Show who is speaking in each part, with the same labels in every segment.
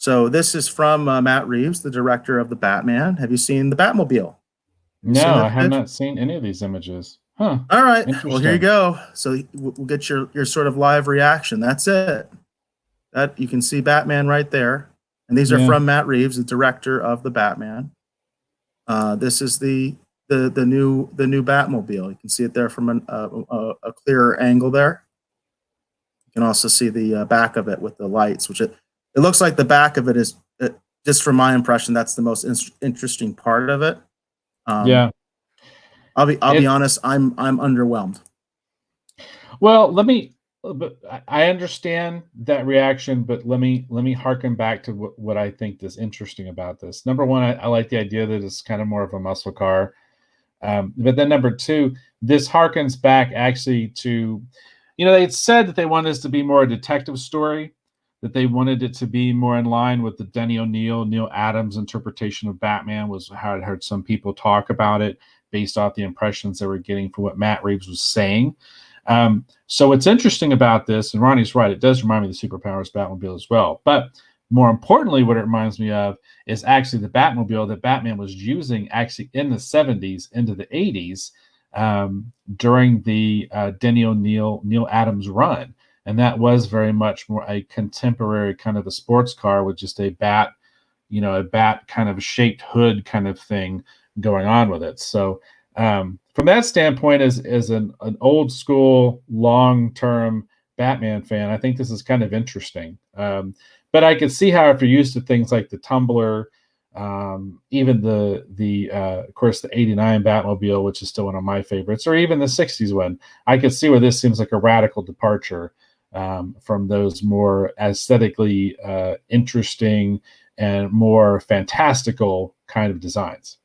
Speaker 1: So this is from Matt Reeves, the director of the Batman. Have you seen the Batmobile? Have you seen
Speaker 2: No, I
Speaker 1: that
Speaker 2: have
Speaker 1: pitch?
Speaker 2: not seen any of these images. Huh.
Speaker 1: All right. Well, here you
Speaker 2: Interesting.
Speaker 1: go. So we'll get your sort of live reaction. That's it. That you can see Batman right there, and these are
Speaker 2: Yeah.
Speaker 1: from Matt Reeves, the director of the Batman. This is the new Batmobile. You can see it there from a clearer angle there. You can also see the back of it with the lights, which it looks like the back of it is just from my impression. That's the most interesting part of it. Um,
Speaker 2: Yeah.
Speaker 1: I'll be
Speaker 2: It
Speaker 1: honest. I'm underwhelmed.
Speaker 2: well, let me but I understand that reaction, but let me harken back to what I think is interesting about this. Number one, I like the idea that it's kind of more of a muscle car. But then number two, this harkens back actually to, they had said that they wanted this to be more a detective story, that they wanted it to be more in line with the Denny O'Neil, Neil Adams interpretation of Batman, was how I heard some people talk about it based off the impressions they were getting from what Matt Reeves was saying. So what's interesting about this, and Ronnie's right, it does remind me of the Superpowers Batmobile as well. But more importantly, what it reminds me of is actually the Batmobile that Batman was using actually in the 70s into the 80s, during the Denny O'Neil, Neil Adams run. And that was very much more a contemporary kind of a sports car with just a bat kind of shaped hood kind of thing going on with it. So from that standpoint, as an old school, long term Batman fan, I think this is kind of interesting. But I could see how if you're used to things like the Tumbler, even the of course the '89 Batmobile, which is still one of my favorites, or even the '60s one, I could see where this seems like a radical departure from those more aesthetically interesting and more fantastical kind of designs.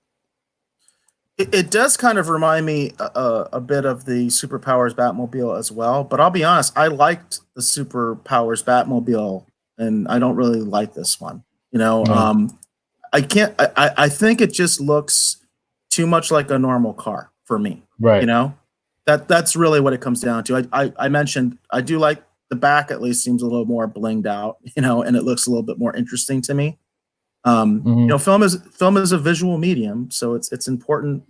Speaker 1: It does kind of remind me a bit of the Superpowers Batmobile as well. But I'll be honest, I liked the Superpowers Batmobile, and I don't really like this one. You know,
Speaker 2: Yeah,
Speaker 1: I can't. I think it just looks too much like a normal car for me. You
Speaker 2: right.
Speaker 1: know, that's really what it comes down to. I mentioned I do like the back, at least seems a little more blinged out. And it looks a little bit more interesting to me.
Speaker 2: Hmm.
Speaker 1: Film is a visual medium, so it's important,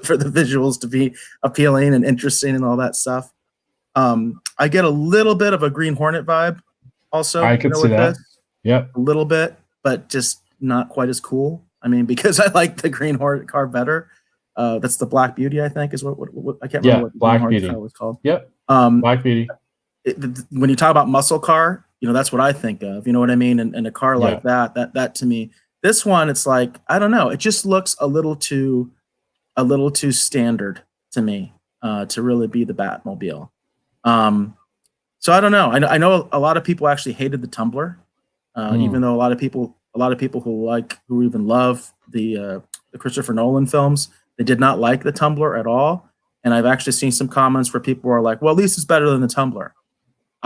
Speaker 1: for the visuals to be appealing and interesting and all that stuff. I get a little bit of a Green Hornet vibe,
Speaker 2: I
Speaker 1: also,
Speaker 2: could see
Speaker 1: with
Speaker 2: that.
Speaker 1: this,
Speaker 2: Yep.
Speaker 1: a little bit, but just not quite as cool. I mean, because I like the Green Hornet car better. That's the Black Beauty, I think, is what I can't remember
Speaker 2: Yeah.
Speaker 1: what the Green
Speaker 2: Black
Speaker 1: Hornet car
Speaker 2: Beauty.
Speaker 1: was called.
Speaker 2: Yep.
Speaker 1: Um,
Speaker 2: Black Beauty.
Speaker 1: when you talk about muscle car, that's what I think of. You know what I mean? And a car like
Speaker 2: Yeah.
Speaker 1: that to me, this one, it's like I don't know. It just looks a little too standard to me to really be the Batmobile. Um, so I don't know. I know a lot of people actually hated the Tumbler, even
Speaker 2: Mm.
Speaker 1: though a lot of people who even love the Christopher Nolan films, they did not like the Tumbler at all. And I've actually seen some comments where people are like, "Well, at least it's better than the Tumbler."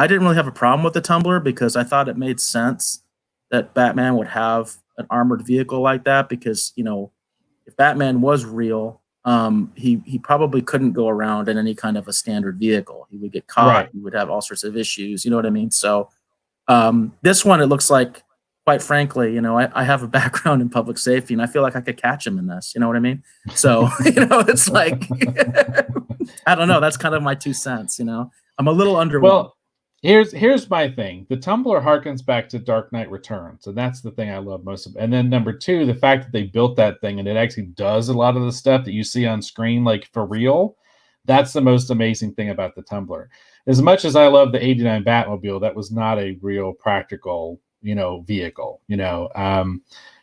Speaker 1: I didn't really have a problem with the Tumbler because I thought it made sense that Batman would have an armored vehicle like that because, if Batman was real, he probably couldn't go around in any kind of a standard vehicle. He would get caught.
Speaker 2: Right.
Speaker 1: He would have all sorts of issues. You know what I mean? So this one, it looks like, quite frankly, I have a background in public safety, and I feel like I could catch him in this. You know what I mean? So it's like I don't know. That's kind of my 2 cents. I'm a little underwhelmed.
Speaker 2: Well, here's my thing. The Tumblr harkens back to Dark Knight Returns, and that's the thing I love most of. And then number two, the fact that they built that thing and it actually does a lot of the stuff that you see on screen, like for real. That's the most amazing thing about the Tumblr. As much as I love the '89 Batmobile, that was not a real practical, vehicle.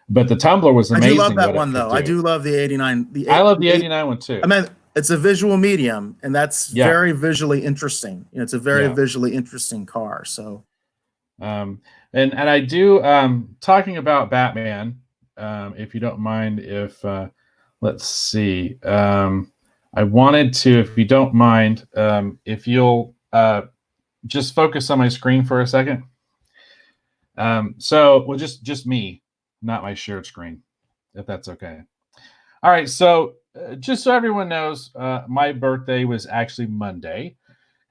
Speaker 2: But the Tumblr was
Speaker 1: I do love
Speaker 2: amazing
Speaker 1: that
Speaker 2: what it
Speaker 1: one
Speaker 2: could
Speaker 1: though. I
Speaker 2: do.
Speaker 1: do love the 89.
Speaker 2: I love
Speaker 1: The
Speaker 2: the
Speaker 1: eight.
Speaker 2: '89 one
Speaker 1: I
Speaker 2: too.
Speaker 1: mean, it's a visual medium, and that's
Speaker 2: Yeah,
Speaker 1: very visually interesting. It's a very
Speaker 2: yeah.
Speaker 1: visually interesting car. So
Speaker 2: Um, and I do, talking about Batman. If you don't mind, if let's see, I wanted to, if you don't mind, if you'll just focus on my screen for a second. Well, just me, not my shared screen, if that's okay. All right. So just so everyone knows, my birthday was actually Monday,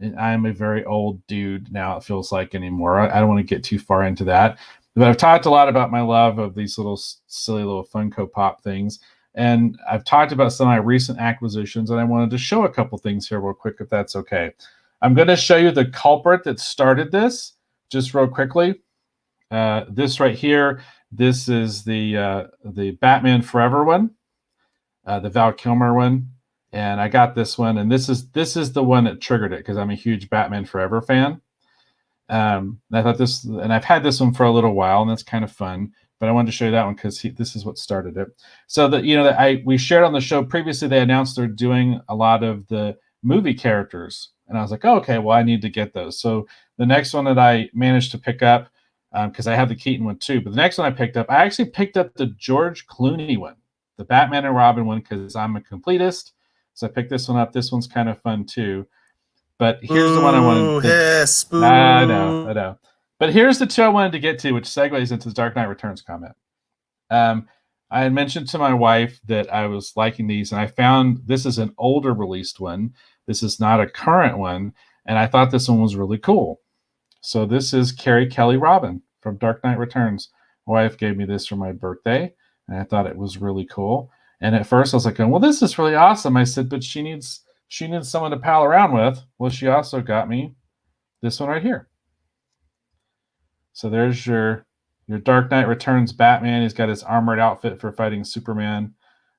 Speaker 2: and I'm a very old dude now. It feels like anymore. I don't want to get too far into that, But I've talked a lot about my love of these little silly little Funko Pop things. And I've talked about some of my recent acquisitions, and I wanted to show a couple things here real quick, if that's okay. I'm going to show you the culprit that started this just real quickly. This right here, this is the Batman Forever one, the Val Kilmer one. And I got this one, and this is the one that triggered it because I'm a huge Batman Forever fan. I thought this, and I've had this one for a little while, and that's kind of fun. But I wanted to show you that one because this is what started it. So that we shared on the show previously, they announced they're doing a lot of the movie characters, and I was like, oh, okay, well, I need to get those. So the next one that I managed to pick up, because I have the Keaton one too, but the next one I picked up, I actually picked up the George Clooney one, the Batman and Robin one, because I'm a completist. So I picked this one up. This one's kind of fun too. But here's the one I wanted to.
Speaker 1: Hiss, boo.
Speaker 2: I know. But here's the two I wanted to get to, which segues into the Dark Knight Returns comment. I had mentioned to my wife that I was liking these, and I found this is an older released one. This is not a current one, and I thought this one was really cool. So this is Carrie Kelly Robin from Dark Knight Returns. My wife gave me this for my birthday, and I thought it was really cool. And at first I was like, well, this is really awesome. I said, but she needs someone to pal around with. Well, she also got me this one right here. So there's your Dark Knight Returns Batman. He's got his armored outfit for fighting Superman.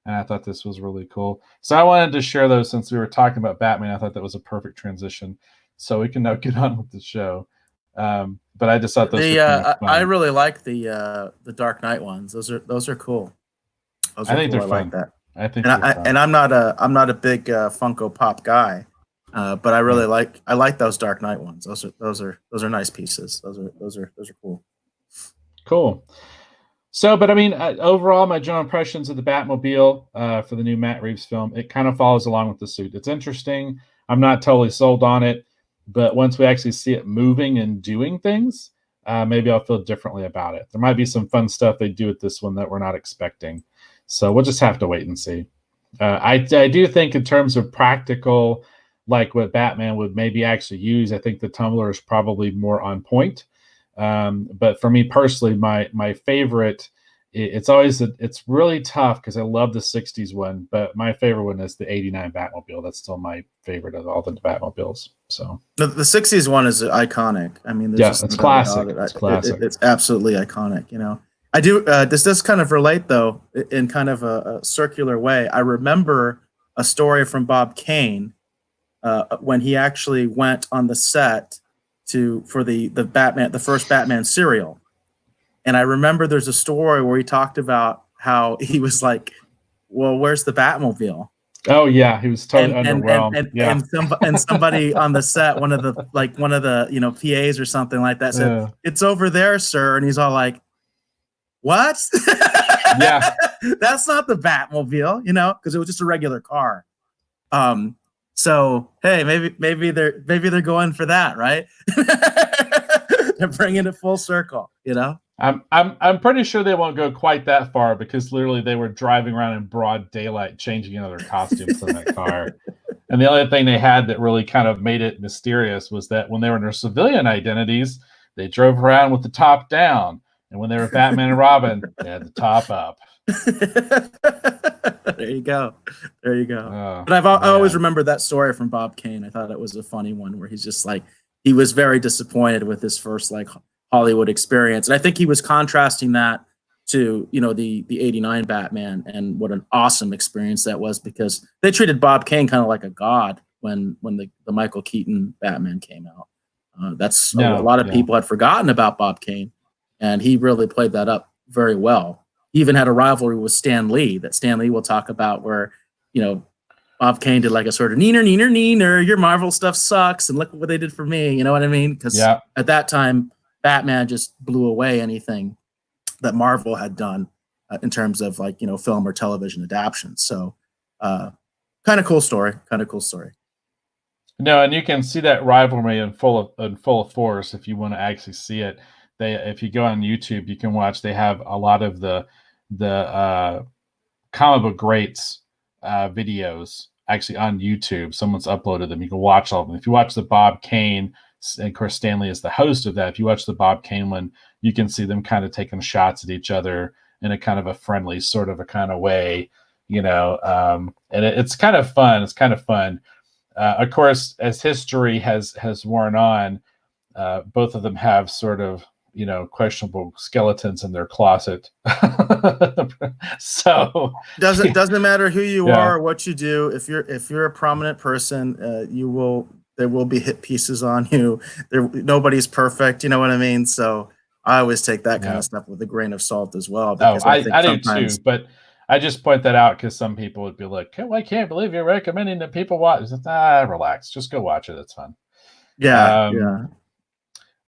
Speaker 2: And I thought this was really cool. So I wanted to share those since we were talking about Batman. I thought that was a perfect transition. So we can now get on with the show. But I just thought those were kind of fun.
Speaker 1: I really like the Dark Knight ones. Those are cool.
Speaker 2: I think they're fun.
Speaker 1: Like that.
Speaker 2: I think
Speaker 1: I'm not a big Funko Pop guy, but I really like those Dark Knight ones. Those are nice pieces. Those are cool.
Speaker 2: Cool. So, but I mean, overall, my general impressions of the Batmobile for the new Matt Reeves film, it kind of follows along with the suit. It's interesting. I'm not totally sold on it, but once we actually see it moving and doing things, maybe I'll feel differently about it. There might be some fun stuff they do with this one that we're not expecting. So we'll just have to wait and see. I do think in terms of practical, like what Batman would maybe actually use, I think the tumbler is probably more on point. But for me personally, my favorite, it's really tough because I love the 60s one, but my favorite one is the 89 Batmobile. That's still my favorite of all the Batmobiles. So the
Speaker 1: 60s one is iconic. I mean,
Speaker 2: it's classic. It's classic.
Speaker 1: It's absolutely iconic, you know. I do. Does this kind of relate, though, in kind of a circular way? I remember a story from Bob Kane when he actually went on the set for the first Batman serial, and I remember there's a story where he talked about how he was like, "Well, where's the Batmobile?"
Speaker 2: Oh yeah, he was totally underwhelmed.
Speaker 1: And somebody on the set, one of the PAs or something like that, said, "It's over there, sir," and he's all like, what?
Speaker 2: Yeah,
Speaker 1: that's not the Batmobile, because it was just a regular car. So hey, maybe they're going for that, right? They're bringing it full circle,
Speaker 2: I'm pretty sure they won't go quite that far because literally they were driving around in broad daylight, changing into their costumes in that car. And the only thing they had that really kind of made it mysterious was that when they were in their civilian identities, they drove around with the top down. And when they were Batman and Robin, they had the top up.
Speaker 1: There you go. But I always remember that story from Bob Kane. I thought it was a funny one where he's just like, he was very disappointed with his first Hollywood experience. And I think he was contrasting that to, the 89 Batman and what an awesome experience that was, because they treated Bob Kane kind of like a god when the Michael Keaton Batman came out. A lot of people had forgotten about Bob Kane. And he really played that up very well. He even had a rivalry with Stan Lee that Stan Lee will talk about where, Bob Kane did like a sort of neener, your Marvel stuff sucks, and look what they did for me. You know what I mean? Because at that time, Batman just blew away anything that Marvel had done in terms of film or television adaptations. So kind of cool story.
Speaker 2: No, and you can see that rivalry in full force if you want to actually see it. If you go on YouTube, you can watch. They have a lot of the comic book greats videos actually on YouTube. Someone's uploaded them. You can watch all of them. If you watch the Bob Kane and of course Stanley is the host of that. If you watch the Bob Kane one, you can see them kind of taking shots at each other in a kind of a friendly sort of a kind of way, and it's kind of fun. It's kind of fun. Of course, as history has worn on, both of them have sort of questionable skeletons in their closet. So
Speaker 1: doesn't matter who you
Speaker 2: yeah,
Speaker 1: are or what you do. If you're a prominent person, there will be hit pieces on you. Nobody's perfect. You know what I mean? So I always take that kind
Speaker 2: yeah.
Speaker 1: of stuff with a grain of salt as well,
Speaker 2: Oh,
Speaker 1: because I think
Speaker 2: I do too,
Speaker 1: sometimes,
Speaker 2: but I just point that out because some people would be like, "Oh, I can't believe you're recommending that people watch." Relax, just go watch it. It's fun.
Speaker 1: yeah,
Speaker 2: Um,
Speaker 1: yeah.